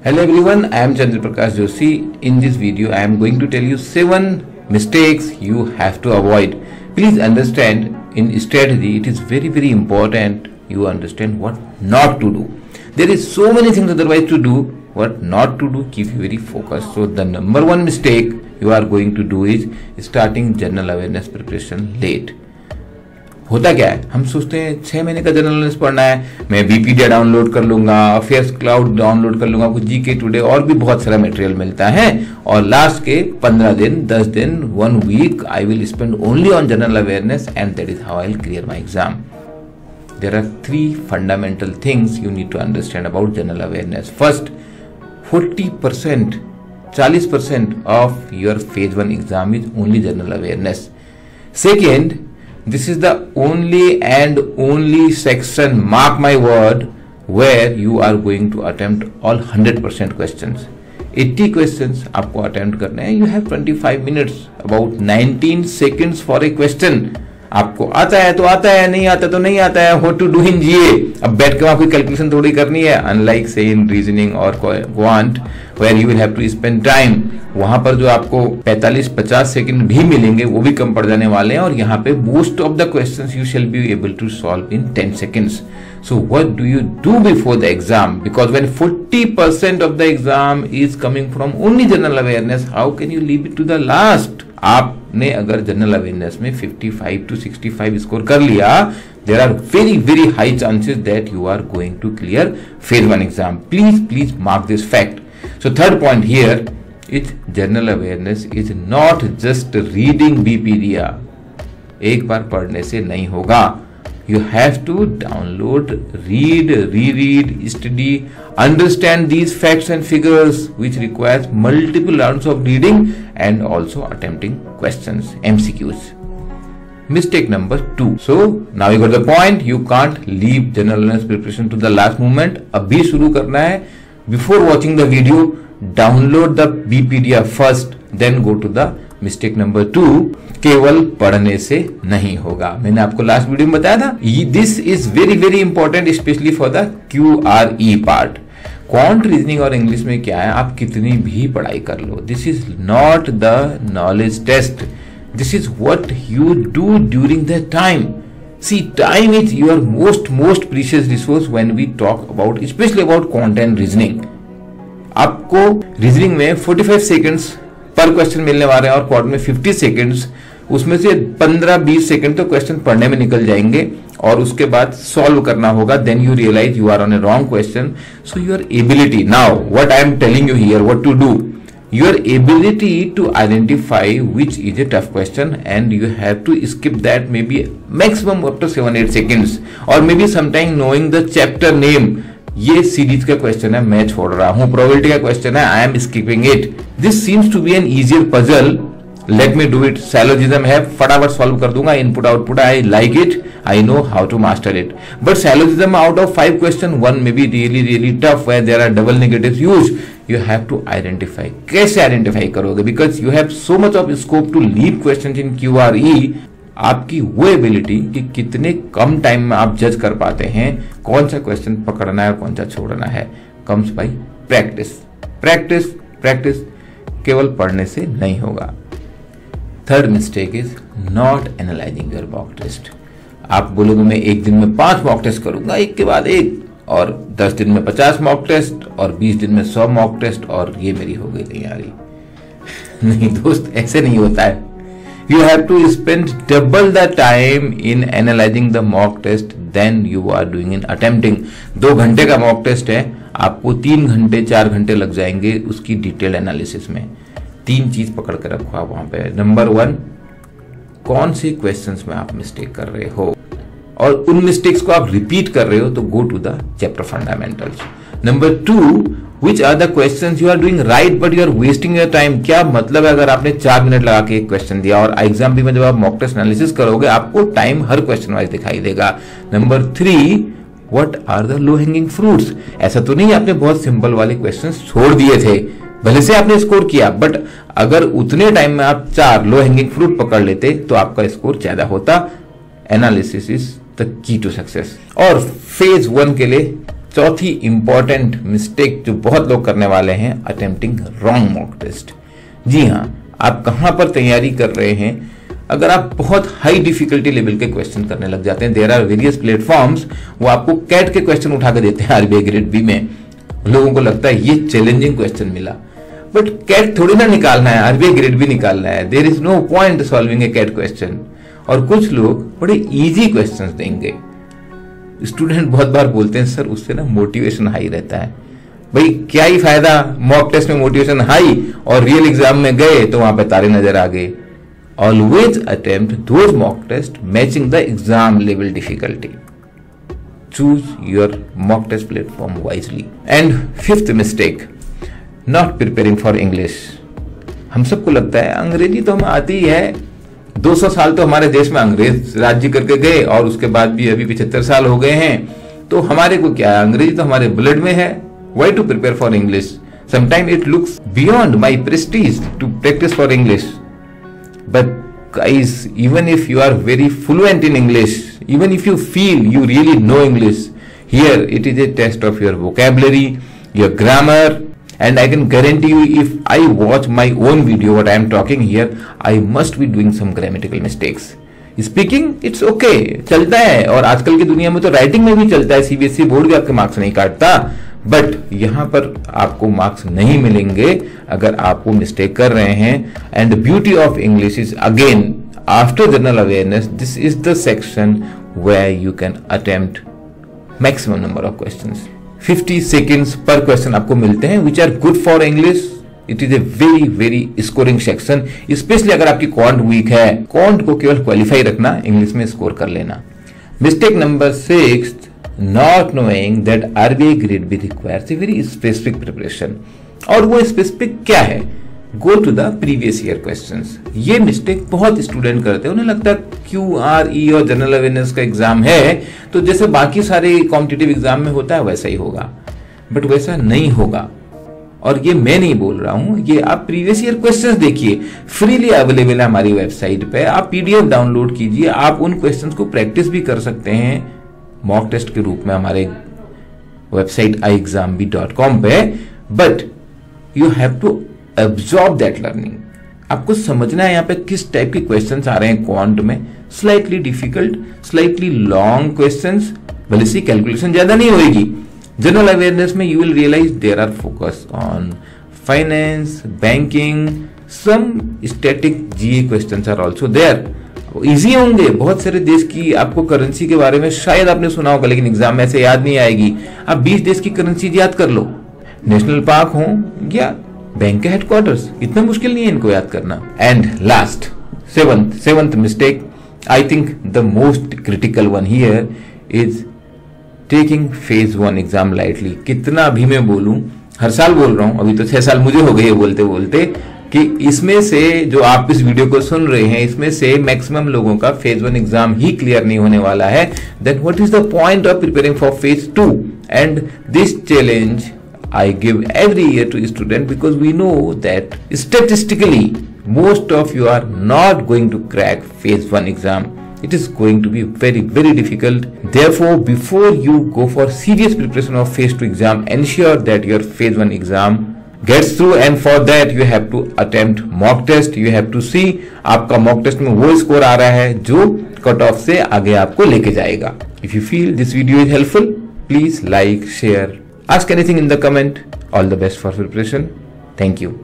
Hello everyone, I am Chandra Prakash Joshi. In this video, I am going to tell you 7 mistakes you have to avoid. Please understand, in strategy, it is very important you understand what not to do. There is so many things otherwise to do. What not to do keep you very focused. So the number 1 mistake you are going to do is starting general awareness preparation late. होता क्या है, हम सोचते हैं 6 महीने का general awareness पढ़ना है, मैं विकिपीडिया डाउनलोड कर लूंगा, अफेयर्स क्लाउड डाउनलोड कर लूंगा, कुछ जीके टुडे और भी बहुत सारा मटेरियल मिलता है, और लास्ट के 15 दिन 10 दिन 1 week I will spend only on general awareness and that is how I will clear my exam. There are 3 fundamental things you need to understand about general awareness. First, 40% of your phase 1 exam is only general awareness. Second, this is the only section, mark my word, where you are going to attempt all 100% questions. 80 questions आपको attempt करने हैं. You have 25 minutes, about 19 seconds for a question. आपको आता है तो आता है, नहीं आता तो नहीं आता है. What to do in GA? अब बैठ के वहां कोई कैलकुलेशन थोड़ी करनी है. Unlike say in reasoning or quant, where you will have to spend time. वहां पर जो आपको 45-50 सेकंड भी मिलेंगे वो भी कम पड़ जाने वाले हैं, और यहाँ पे most of the questions you shall be able to solve in 10 seconds. So what do you do before the exam? Because when 40% of the exam is coming from only general awareness, how can you leave it to the last? आपने अगर general awareness में 55 to 65 score कर लिया, there are very high chances that you are going to clear phase 1 exam. Please mark this fact. So third point here is general awareness is not just reading Wikipedia. एक बार पढ़ने से नहीं होगा. You have to download, read, reread, study, understand these facts and figures, which requires multiple rounds of reading and also attempting questions, MCQs. Mistake number 2. So now you got the point. You can't leave general awareness preparation to the last moment. अभी शुरू करना है. Before watching the video, download the Wikipedia first, then go to the mistake number 2. केवल पढ़ने से नहीं होगा. मैंने आपको लास्ट वीडियो में बताया था, this is very important specially for the QRE part. Quant reasoning और इंग्लिश में क्या है, आप कितनी भी पढ़ाई कर लो, this is not the knowledge test. This is what you do during the time. See, time is your most precious resource when we talk about, especially about quant and reasoning. आपको रीजनिंग में 45 seconds पर question मिलने वाले हैं और quant में 50 seconds. उसमें से 15-20 सेकंड तो क्वेश्चन पढ़ने में निकल जाएंगे और उसके बाद सॉल्व करना होगा. Then you realize you are on a wrong question. So your ability, now what I am telling you here, what to do, your ability to identify which is a tough question, and you have to skip that maybe maximum up to 7-8 seconds, or maybe sometime knowing the chapter name. ये series का question है, मैं छोड़ रहा हूं. Probability का question है, I am skipping it. This seems to be an easier puzzle. Let me do it. Syllogism है, फटाफट सॉल्व कर दूंगा. Input output, I like it, I know how to master it. But syllogism out of 5 question 1 may be really tough, where there are double negatives used. You have to identify. कैसे identify करोगे? Because you have so much of scope to leave question in QRE. आपकी वो ability कि कितने कम time में आप जज कर पाते हैं कौन सा क्वेश्चन पकड़ना है और कौन सा छोड़ना है, कम्स बाई प्रैक्टिस. केवल पढ़ने से नहीं होगा. Third mistake is not analysing your mock test. आप बोलोगे मैं एक दिन में 5 मॉक टेस्ट करूंगा, एक के बाद एक, और 10 दिन में 50 मॉक टेस्ट, और 20 दिन में 100 मॉक टेस्ट, और ये मेरी हो गई तैयारी. नहीं दोस्त, ऐसे नहीं होता है. You have to spend double the time in analyzing the mock test than you are doing in attempting. 2 घंटे का मॉक टेस्ट है, आपको 3 घंटे 4 घंटे लग जाएंगे उसकी डिटेल एनालिसिस में. 3 चीज पकड़ कर रखो आप वहां पे. नंबर 1, कौन से क्वेश्चंस में आप मिस्टेक कर रहे हो, और उन मिस्टेक्स को आप रिपीट कर रहे हो तो go to the chapter fundamentals. Number 2, which are the questions you are doing right but you are wasting your time. क्या मतलब है अगर आपने 4 मिनट लगा के एक क्वेश्चन दिया, और एग्जाम भी में जब आप मॉक टेस्ट एनालिसिस करोगे आपको टाइम हर क्वेश्चन वाइज दिखाई देगा. Number 3, what are the low hanging fruits. ऐसा तो नहीं आपने बहुत सिंपल वाले क्वेश्चन छोड़ दिए थे, भले से आपने स्कोर किया, बट अगर उतने टाइम में आप 4 लो हैंगिंग फ्रूट पकड़ लेते तो आपका स्कोर ज्यादा होता. Analysis is the key to success. और फेज 1 के लिए चौथी इंपॉर्टेंट मिस्टेक जो बहुत लोग करने वाले हैं, अटेम्प्टिंग रॉन्ग मॉक टेस्ट। जी हाँ, आप कहां पर तैयारी कर रहे हैं? अगर आप बहुत हाई डिफिकल्टी लेवल के क्वेश्चन करने लग जाते हैं, देयर आर वेरियस प्लेटफॉर्म्स, वो आपको कैट के क्वेश्चन उठा के देते हैं आरबीआई ग्रेड बी में। लोगों को लगता है ये चैलेंजिंग क्वेश्चन मिला, बट कैट थोड़ी ना निकालना है, आरबीआई ग्रेड बी निकालना है। There is no point solving a CAT question. और कुछ लोग बड़े इजी क्वेश्चंस देंगे। स्टूडेंट बहुत बार बोलते हैं सर उससे ना मोटिवेशन हाई रहता है। भाई क्या ही फायदा, मॉक टेस्ट में मोटिवेशन हाई और रियल एग्जाम में गए तो वहां पे तारे नजर आ गए। Always attempt those mock test matching the exam level difficulty. Choose your mock test platform wisely. And fifth mistake, not preparing for English. हम सबको लगता है अंग्रेजी तो हमें आती ही है, 200 साल तो हमारे देश में अंग्रेज राज्य करके गए और उसके बाद भी अभी 75 साल हो गए हैं, तो हमारे को क्या है, अंग्रेजी तो हमारे ब्लड में है। Why to prepare for English? Sometimes it looks beyond my prestige to practice for English. But guys, even if you are very fluent in English, even if you feel you really know English, here it is a test of your vocabulary, your grammar, and I can guarantee you if I watch my own video what I am talking here, I must be doing some grammatical mistakes. Speaking it's okay, चलता है, और आजकल की दुनिया में तो writing में भी चलता है, सीबीएसई बोर्ड भी आपके मार्क्स नहीं काटता। बट यहां पर आपको मार्क्स नहीं मिलेंगे अगर आप वो मिस्टेक कर रहे हैं। And beauty of English is again after general awareness, this is the section where you can attempt maximum number of questions. 50 seconds पर क्वेश्चन आपको मिलते हैं which are good for English. It is a very very scoring section, especially अगर आपकी quant week है, quant को केवल qualify रखना, इंग्लिश में स्कोर कर लेना। Mistake number 6, not knowing that RBI grade B requires a very specific preparation। और वो स्पेसिफिक क्या है? Go to the previous year questions। ये मिस्टेक बहुत स्टूडेंट करते हैं, उन्हें लगता है QRE और जनरल अवेयरनेस का एग्जाम है तो जैसे बाकी सारे कॉम्पिटिटिव एग्जाम में होता है वैसा ही होगा, बट वैसा नहीं होगा। और ये मैं नहीं बोल रहा हूं, ये आप प्रीवियस ईयर क्वेश्चंस देखिए, फ्रीली अवेलेबल है हमारी वेबसाइट पे, आप पीडीएफ डाउनलोड कीजिए, आप उन क्वेश्चंस को प्रैक्टिस भी कर सकते हैं मॉक टेस्ट के रूप में हमारे वेबसाइट iexambee.com पे। But you have to absorb that learning. आपको समझना है यहाँ पे किस टाइप के क्वेश्चंस आ रहे हैं क्वांट में, slightly difficult, slightly long questions, भले से कैलकुलेशन ज्यादा नहीं होगी। जनरल अवेयरनेस में you will realize there are focus on finance, banking, some static GA questions are also there. Easy होंगे, बहुत सारे देश की आपको करेंसी के बारे में शायद आपने सुना होगा लेकिन एग्जाम में ऐसे याद नहीं आएगी। आप 20 देश की करेंसी याद कर लो, नेशनल पार्क हो या बैंक के हेडक्वार्टर्स, इतना मुश्किल नहीं है इनको याद करना। And last seventh mistake, I think the most critical one here is taking phase 1 exam lightly. कितना भी मैं बोलूं, हर साल बोल रहा हूं, अभी तो 6 साल मुझे हो गए बोलते बोलते, कि इसमें से जो आप इस वीडियो को सुन रहे हैं इसमें से मैक्सिमम लोगों का फेज 1 एग्जाम ही क्लियर नहीं होने वाला है। Then what is the point of preparing for phase 2? And this challenge I give every year to student because we know that statistically most of you are not going to crack phase 1 exam. It is going to be very, very difficult. Therefore, before you go for serious preparation of phase 2 exam, ensure that your phase 1 exam gets through, and for that you have to attempt mock test. You have to see आपका mock test में वो score आ रहा है जो cut off से आगे आपको लेके जाएगा. If you feel this video is helpful, please like, share, ask anything in the comment. All the best for preparation. Thank you.